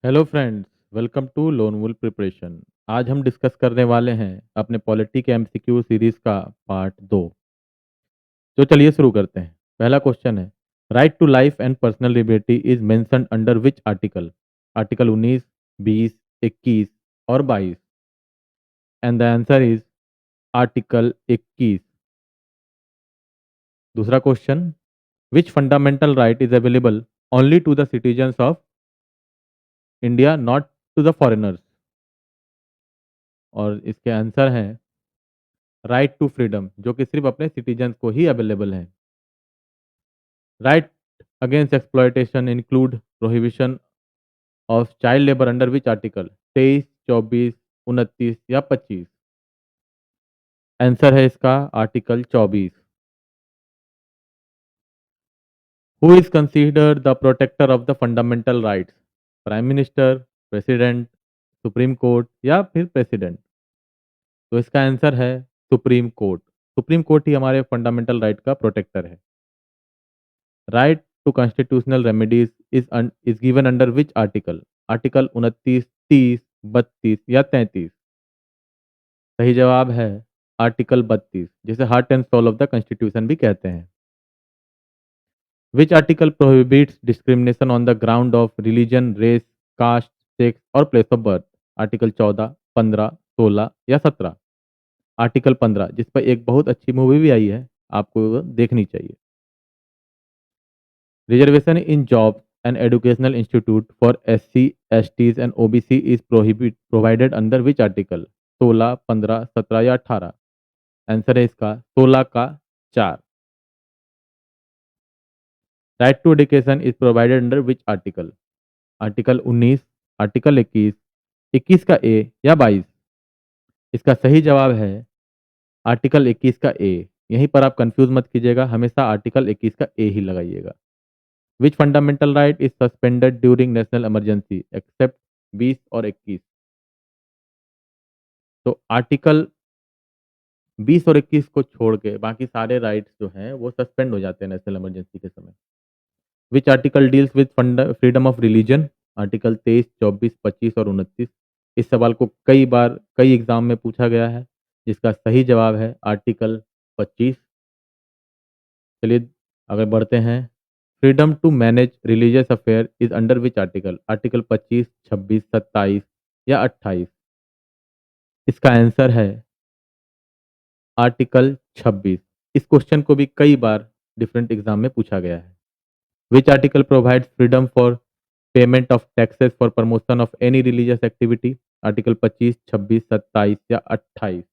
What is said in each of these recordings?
Hello friends, welcome to Lone Wolf preparation. आज हम discuss करने वाले हैं अपने पॉलिटी के एमसीक्यू सीरीज का पार्ट 2। तो चलिए शुरू करते हैं। पहला क्वेश्चन है, right to life and personal liberty is mentioned under which article? Article 19, 20, 21 और 22। And the answer is article 21। दूसरा question, which fundamental right is available only to the citizens of India, not to the foreigners? और इसके answer हैं right to freedom, जो कि सिर्फ अपने citizen को ही अवेलेबल है। Right against exploitation include prohibition of child labour under which article? 23, 24, 29 या 25? आंसर है इसका article 24। Who is considered the protector of the fundamental rights? Prime minister, president, supreme court या फिर प्रेसिडेंट? तो इसका आंसर है सुप्रीम कोर्ट। सुप्रीम कोर्ट ही हमारे फंडामेंटल राइट का प्रोटेक्टर है। Right to constitutional remedies is given under which article? Article 29, 30, 32 या 33? सही जवाब है आर्टिकल 32, जिसे heart and soul of the constitution भी कहते हैं। Which article prohibits discrimination on the ground of religion, race, caste, sex और प्लेस ऑफ बर्थ? आर्टिकल 14, 15, 16 या 17? आर्टिकल 15, जिस पर एक बहुत अच्छी मूवी भी आई है, आपको वो देखनी चाहिए। Reservation in jobs and educational institute for SC, STs and OBC is provided under which article? 16, 15, 17 या 18? आंसर है इसका 16 का 4। Right to education is provided under which article? Article 19, article 21, 21 का ए या 22? इसका सही जवाब है आर्टिकल 21 का ए। यहीं पर आप कंफ्यूज मत कीजिएगा, हमेशा आर्टिकल 21 का ए ही लगाइएगा। Which fundamental right is suspended during national emergency except 20 और 21? तो आर्टिकल 20 और 21 को छोड़ के बाकी सारे राइट्स जो हैं वो सस्पेंड हो जाते हैं नेशनल इमरजेंसी के समय। विच article deals with freedom of religion? Article 23, 24, 25 और 29। इस सवाल को कई बार कई एग्जाम में पूछा गया है, जिसका सही जवाब है आर्टिकल 25। चलिए आगे बढ़ते हैं। Freedom to manage religious affair is under which article? Article 25, 26, 27 या 28? इसका आंसर है आर्टिकल 26। इस क्वेश्चन को भी कई बार डिफरेंट एग्जाम में पूछा गया है। Which article provides freedom for payment of taxes for promotion of any religious activity? Article 25, 26, 27 या 28?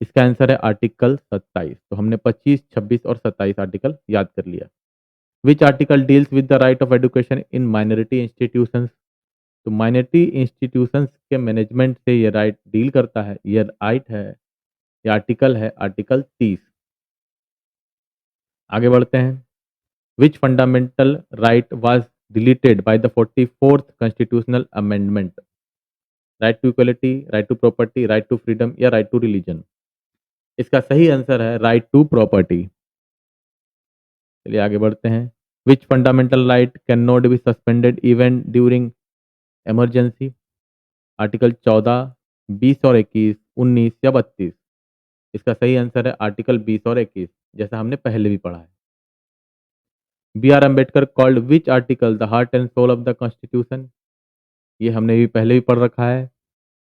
इसका आंसर है आर्टिकल 27। तो हमने 25, 26 और 27 आर्टिकल याद कर लिया। विच article deals with the right of education in minority institutions? तो माइनॉरिटी इंस्टीट्यूशंस के मैनेजमेंट से ये राइट डील करता है, ये राइट है, ये आर्टिकल है आर्टिकल 30। आगे बढ़ते हैं। Which fundamental right was deleted by the 44th constitutional amendment? Right to equality, right to property, right to freedom या राइट टू रिलीजन? इसका सही आंसर है राइट टू प्रॉपर्टी। चलिए आगे बढ़ते हैं। Which fundamental right can not be suspended even during emergency? Article 14, 20 और 21, 19 या 32? इसका सही आंसर है आर्टिकल 20 और 21, जैसा हमने पहले भी पढ़ा है। B R Ambedkar called which article the heart and soul of the constitution? ये हमने भी पहले भी पढ़ रखा है।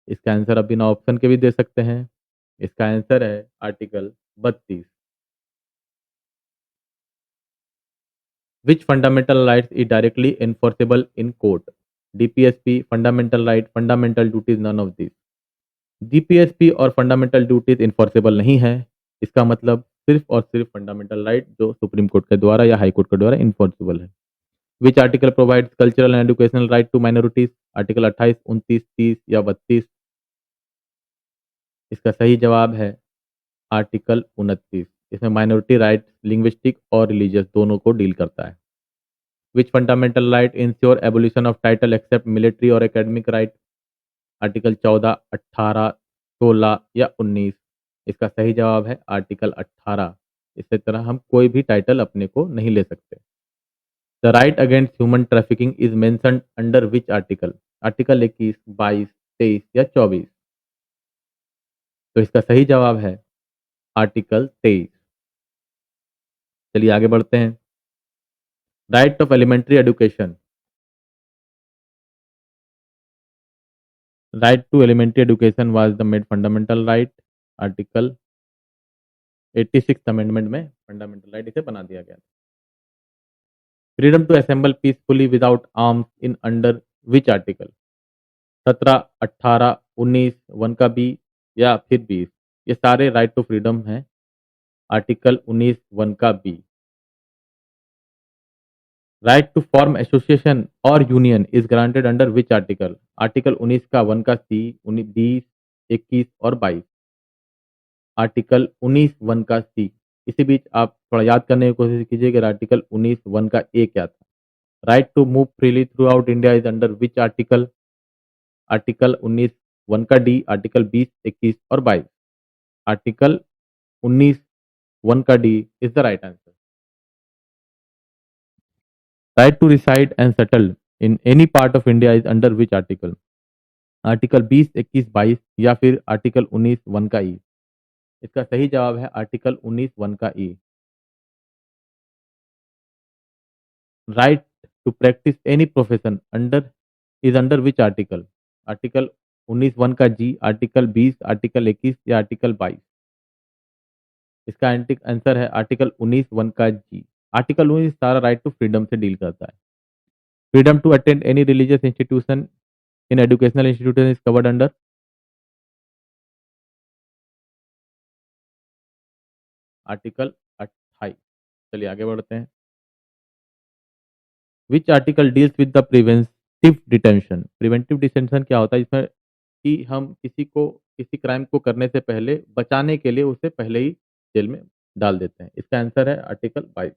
इसका आंसर आप बिना ऑप्शन के भी दे सकते हैं। इसका आंसर है article 32। Which fundamental rights is directly enforceable in court? DPSP, fundamental right, fundamental duties, none of this? DPSP और फंडामेंटल ड्यूटीज इन्फोर्सेबल नहीं है। इसका मतलब सिर्फ और सिर्फ फंडामेंटल राइट जो सुप्रीम कोर्ट के द्वारा या हाई कोर्ट के द्वारा इन्फोर्सेबल है। Which article provides cultural and educational right to minorities? Article 28, 29, 30 या 32? इसका सही जवाब है आर्टिकल 29। इसमें माइनॉरिटी राइट लिंग्विस्टिक और रिलीजियस दोनों को डील करता है। Which fundamental right ensure abolition of title except military और एकेडमिक राइट? आर्टिकल 14, 18, 16 या 19? इसका सही जवाब है आर्टिकल 18। इसी तरह हम कोई भी टाइटल अपने को नहीं ले सकते। The right against human trafficking is mentioned under which article? Article 21, 22, 23 या 24? तो इसका सही जवाब है आर्टिकल 23। चलिए आगे बढ़ते हैं। Right of elementary education. Right to elementary education was the made fundamental right. Article 86 amendment में फंडामेंटल राइट इसे बना दिया गया। Freedom to assemble peacefully without arms in under which article? 17, 18, 19, 1 का बी या फिर 20? ये सारे राइट टू फ्रीडम हैं। आर्टिकल 19, 1 का B. Right to form association और union is granted under which article? Article 19 का 1 का सी, 20, 21 और 22। आर्टिकल 19, 1 का सी। इसी बीच आप थोड़ा याद करने की कोशिश कीजिए कि आर्टिकल 19, 1 का ए क्या था। Right to move freely throughout India is under which article? Article 19, 1 का डी, आर्टिकल 20, 21 और 22। आर्टिकल 19, 1 का D is the right answer. Right to reside and settle in any part of India is under which article? Article 20, 21, 22 या फिर article 19, 1 का ई? इसका सही जवाब है आर्टिकल 19, 1 का E. Right to practise any profession under is under which article? Article 19, 1 का जी, article 20, article 21 या आर्टिकल 22? इसका आंसर है आर्टिकल 19, 1 का जी। आर्टिकल 19 सारा राइट टू फ्रीडम से डील करता है। Freedom to attend any religious institution in educational institution is covered under? Article 28। चलिए आगे बढ़ते हैं। Which article deals with the preventive detention? Preventive detention क्या होता है? इसमें कि हम किसी को किसी क्राइम को करने से पहले बचाने के लिए उसे पहले ही जेल में डाल देते हैं। इसका आंसर है article 22।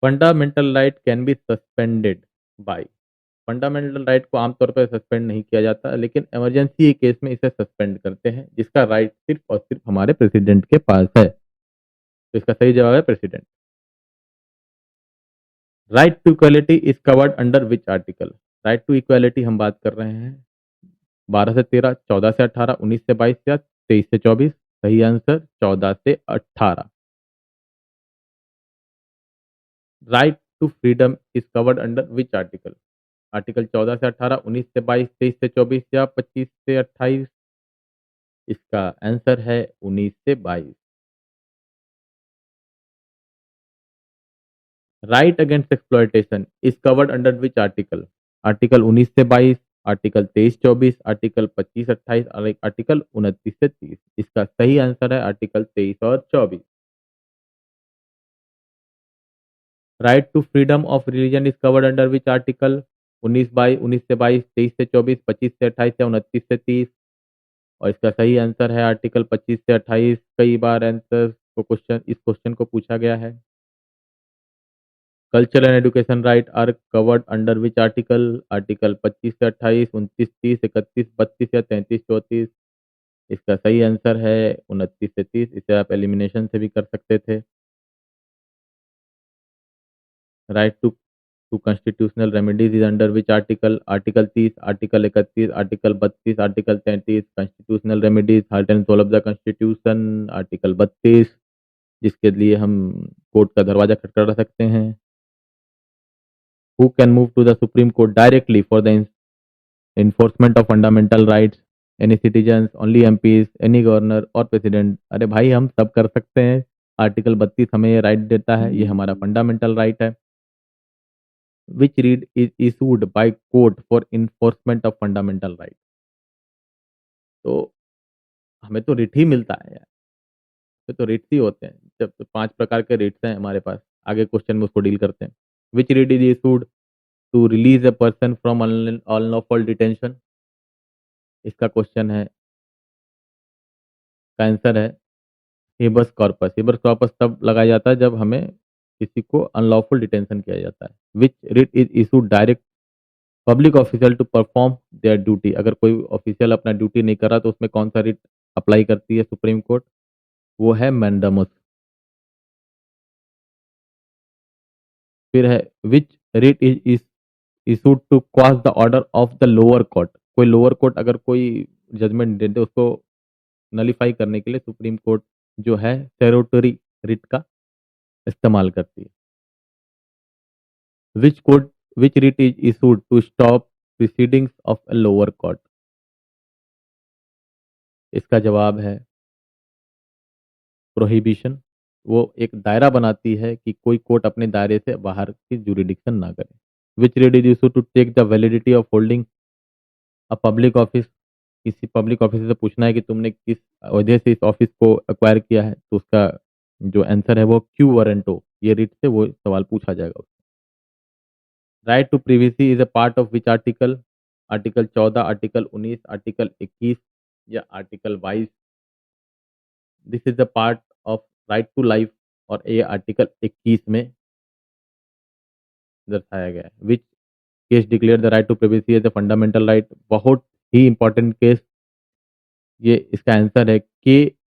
Fundamental right can be suspended bye? Fundamental right को आमतौर पर सस्पेंड नहीं किया जाता, लेकिन इमरजेंसी केस में इसे सस्पेंड करते हैं, जिसका राइट सिर्फ और सिर्फ हमारे प्रेसिडेंट के पास है। तो इसका सही जवाब है president. Right to equality is covered under which article? Right to equality हम बात कर रहे हैं 12 से 13, 14 से 18, 19 से 22 या 23 से 24? सही आंसर 14 से 18। Right to freedom is covered under which article? Article 14 से 18, 19 से 22, 23 से 24 या 25 से 28? इसका आंसर है 19 से 22। Right against exploitation is covered under which article? Article 19 से 22, आर्टिकल 23, 24, आर्टिकल 25, 28 और एक आर्टिकल 29 से 30? इसका सही आंसर है आर्टिकल 23 और 24। Right to freedom of religion is covered under which article? 19 से 22, 23 से 24, 25 से 28 या 29 से 30? और इसका सही आंसर है आर्टिकल 25 से 28। कई बार आंसर को क्वेश्चन इस क्वेश्चन को पूछा गया है। Culture and education right are covered under which article? Article 25 से 28, 29, 30, 31, 32 या 33, 34? इसका सही आंसर है 29 से 30। इसे आप एलिमिनेशन से भी कर सकते थे। Right to constitutional remedies is under which article? Article 30, article 31, article 32, article 33? Constitutional remedies heart and soul of the constitution article 32, जिसके लिए हम कोर्ट का दरवाजा खटखटा सकते हैं। Who can move to the supreme court directly for the enforcement of fundamental rights? any citizens, only MPs, any governor और president? अरे भाई हम सब कर सकते हैं। आर्टिकल 32 हमें ये राइट देता है, ये हमारा फंडामेंटल राइट है। Which writ is issued by court for enforcement of fundamental right? तो हमें तो रिट ही मिलता है यार। ये तो रिट्स ही होते हैं। जब तो 5 प्रकार के रिट्स हैं हमारे पास। आगे क्वेश्चन में उसको डील करते हैं। Which writ is issued to release a person from unlawful detention? इसका क्वेश्चन है, का आंसर है हेबस कॉर्पस। हेबस कॉर्पस तब लगाया जाता है जब हमें किसी को अनलॉफुल डिटेंशन किया जाता है। Which writ is issued direct public official to perform their duty? अगर कोई ऑफिशियल अपना ड्यूटी नहीं कर रहा तो उसमें कौन सा रिट अप्लाई करती है सुप्रीम कोर्ट? वो है मैंडामस। फिर है which writ is issued to quash the order of the lower court. कोई लोअर कोर्ट अगर कोई जजमेंट दे दे उसको नलीफाई करने के लिए सुप्रीम कोर्ट जो है टेरोटरी रिट का इस्तेमाल करती है। Which court which writ is issued to stop proceedings of a lower court. इसका जवाब है प्रोहिबिशन। वो एक दायरा बनाती है कि कोई कोर्ट अपने दायरे से बाहर की जुरिडिक्शन ना करे। Which writ is issued to check the validity of holding a public office. किसी पब्लिक ऑफिसर से पूछना है कि तुमने किस वजह से इस ऑफिस को एक्वायर किया है, तो उसका जो आंसर है वो क्यू वारंटो, ये रिट से वो सवाल पूछा जाएगा। Right to privacy is a part of which article. Article 14, article 19, article 21 या article 22। This is the part of right to life और ये आर्टिकल 21 में दर्शाया गया है। Which case declare the right to privacy as a fundamental right. बहुत ही important case, ये इसका आंसर है के